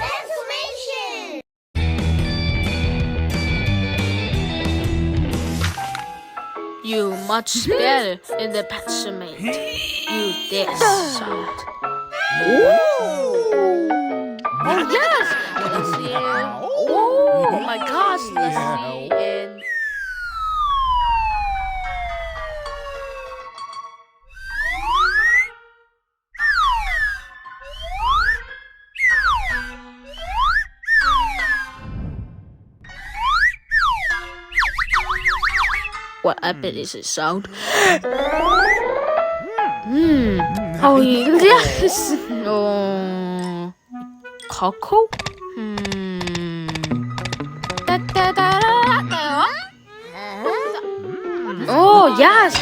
Pencilmation! You much better in the Pencilmate. You this sound. Oh yes! Let's see. Oh my gosh, let's see. And what happened is a sound. Oh yes. Oh, Coco. Oh yes.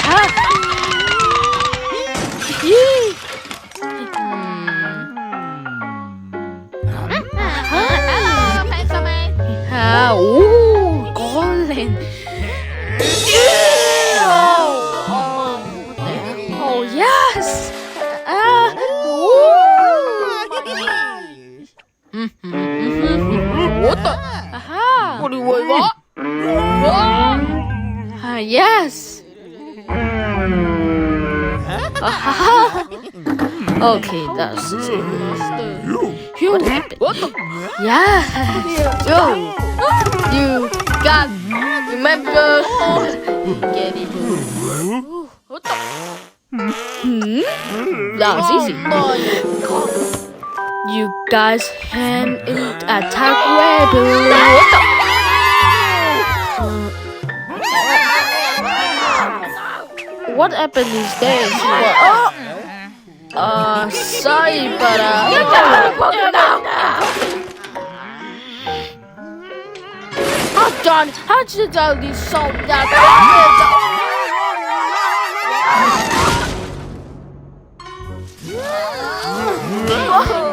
Hello, Pencilmate. Oh, Colin. Oh yes. What the? Aha. What do you want? Yes. Okay, that's it. What happened? What the? Yeah. Yo. You got. Remember? Get it. What the? That was easy. You guys can attack rebel. What the? What happened these days? Sorry, but oh darn! How did I do so that? Oh.